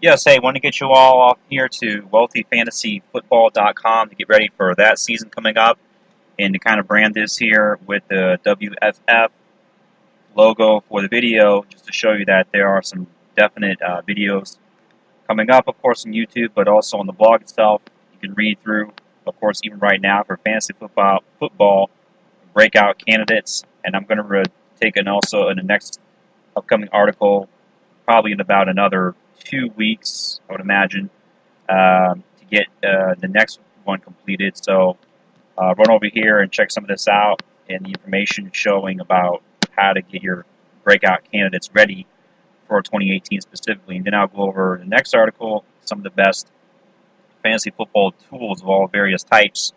Yes, hey, want to get you all off here to wealthyfantasyfootball.com to get ready for that season coming up and to kind of brand this here with the WFF logo for the video just to show you that there are some definite videos coming up, of course, on YouTube, but also on the blog itself. You can read through, of course, even right now for fantasy football breakout candidates, and I'm going to take an also in the next upcoming article probably in about another 2 weeks, I would imagine, to get the next one completed. So run over here and check some of this out and the information showing about how to get your breakout candidates ready for 2018 specifically. And then I'll go over the next article, some of the best fantasy football tools of all various types.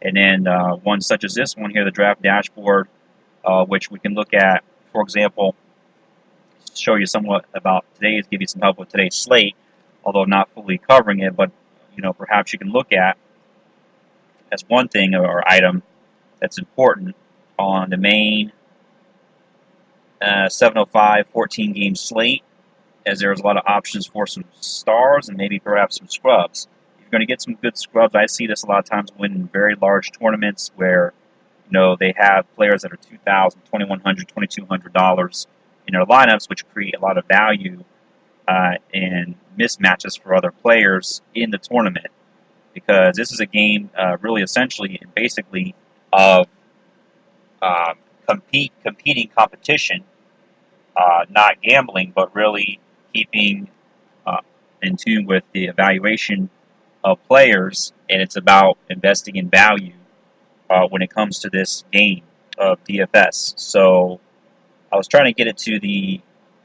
And then one such as this one here, the draft dashboard, which we can look at, for example, show you somewhat about today's, give you some help with today's slate, although not fully covering it, but perhaps you can look at as one thing or item that's important on the main 705 14-game slate, as there's a lot of options for some stars and maybe perhaps some scrubs. If you're going to get some good scrubs, I see this a lot of times win very large tournaments where they have players that are $2,000, $2,100, $2,200 in their lineups, which create a lot of value and mismatches for other players in the tournament. Because this is a game really essentially and basically of competing competition, not gambling, but really keeping in tune with the evaluation of players, and it's about investing in value when it comes to this game of DFS. So I was trying to get it to the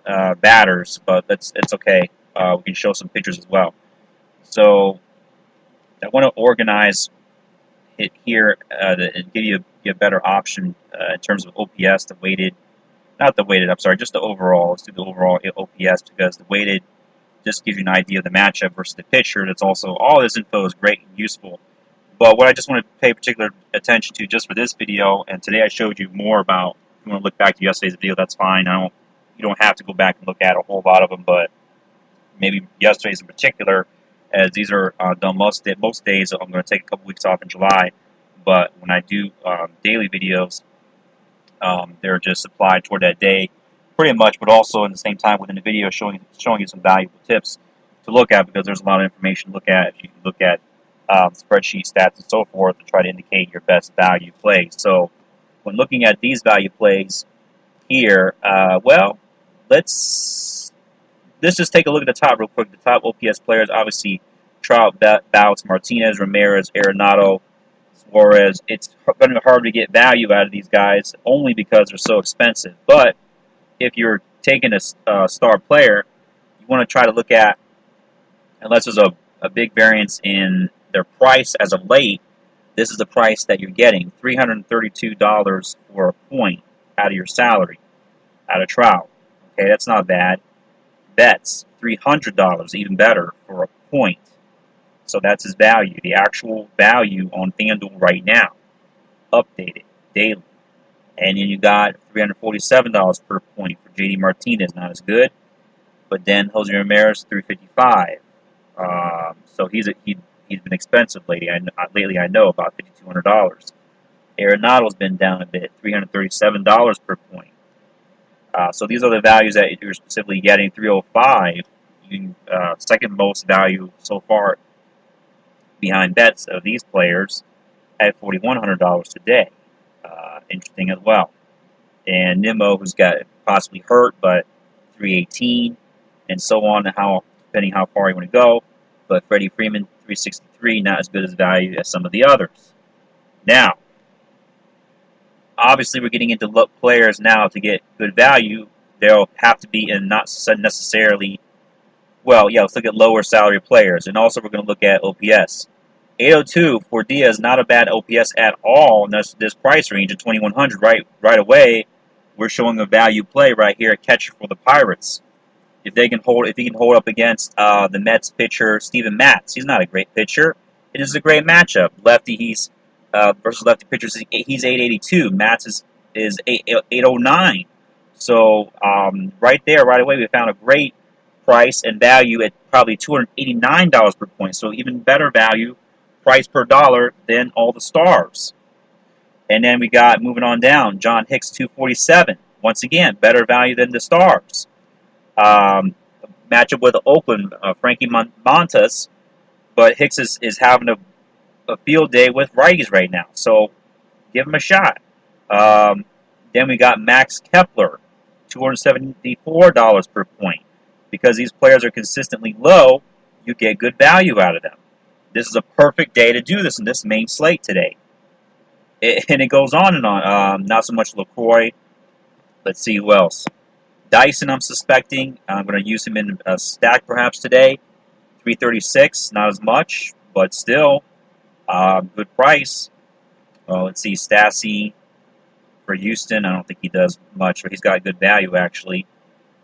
batters, but it's okay. We can show some pictures as well. So I want to organize it here and give you a better option in terms of OPS, the weighted, not the weighted, I'm sorry, just the overall. Let's do the overall OPS because the weighted just gives you an idea of the matchup versus the pitcher. That's also, all this info is great and useful. But what I just want to pay particular attention to just for this video, and today I showed you more about, if you want to look back to yesterday's video, that's fine. You don't have to go back and look at a whole lot of them, but maybe yesterday's in particular, as these are done most days. I'm going to take a couple weeks off in July, but when I do daily videos, they're just applied toward that day pretty much, but also in the same time within the video showing you some valuable tips to look at, because there's a lot of information to look at. You can look at spreadsheet stats and so forth to try to indicate your best value plays. So when looking at these value plays here, let's just take a look at the top real quick. The top OPS players, obviously, Trout, Bouts, Martinez, Ramirez, Arenado, Suarez. It's going to be hard to get value out of these guys only because they're so expensive. But if you're taking a star player, you want to try to look at, unless there's a big variance in their price as of late, this is the price that you're getting, $332 for a point out of your salary, out of Trout. Okay, that's not bad. Betts, $300, even better, for a point. So that's his value, the actual value on FanDuel right now, updated daily. And then you got $347 per point for JD Martinez, not as good. But then Jose Ramirez, $355. So he's been expensive lately. I know about $5,200. Arenado's been down a bit, $337 per point. So these are the values that you're specifically getting. 305, second most value so far behind Betts of these players at $4,100 today. Interesting as well. And Nimmo, who's got possibly hurt, but 318, and so on, depending how far you want to go. But Freddie Freeman, 363, not as good as value as some of the others. Now, obviously, we're getting into players now to get good value. They'll have to be in not necessarily, let's look at lower salary players. And also, we're going to look at OPS. 802 for Diaz, not a bad OPS at all in this price range of $2,100. Right away, we're showing a value play right here at catcher for the Pirates. If he can hold up against the Mets pitcher Steven Matz, he's not a great pitcher. It is a great matchup. Lefty, versus lefty pitchers, he's 882. Matz is 809. So right there, right away, we found a great price and value at probably $289 per point. So even better value, price per dollar than all the stars. And then we got, moving on down, John Hicks 247. Once again, better value than the stars. Matchup with Oakland, Frankie Montas, but Hicks is having a field day with righties right now, so give him a shot. Then we got Max Kepler, $274 per point. Because these players are consistently low, you get good value out of them. This is a perfect day to do this in this main slate today. And it goes on and on. Not so much LaCroix. Let's see who else. Dyson, I'm suspecting. I'm going to use him in a stack perhaps today. 336, not as much, but still, good price. Let's see, Stassi for Houston. I don't think he does much, but he's got good value, actually.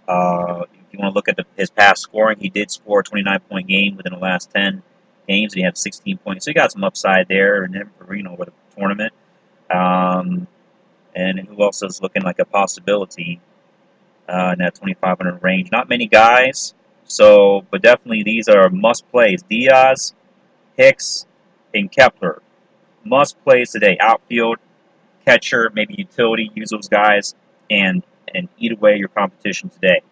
If you want to look at his past scoring, he did score a 29-point game within the last 10 games, and he had 16 points. So he got some upside there in him for, with the tournament. And who else is looking like a possibility in that 2,500 range? Not many guys, but definitely these are must plays. Diaz, Hicks, and Kepler. Must plays today. Outfield, catcher, maybe utility. Use those guys and eat away your competition today.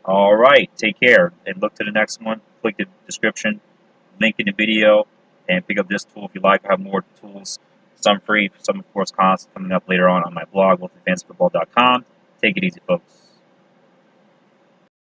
All right, take care and look to the next one. Click the description, link in the video, and pick up this tool if you like. I have more tools, some free, some of course cost, coming up later on my blog, wolfandfantasyfootball.com. Take it easy, folks.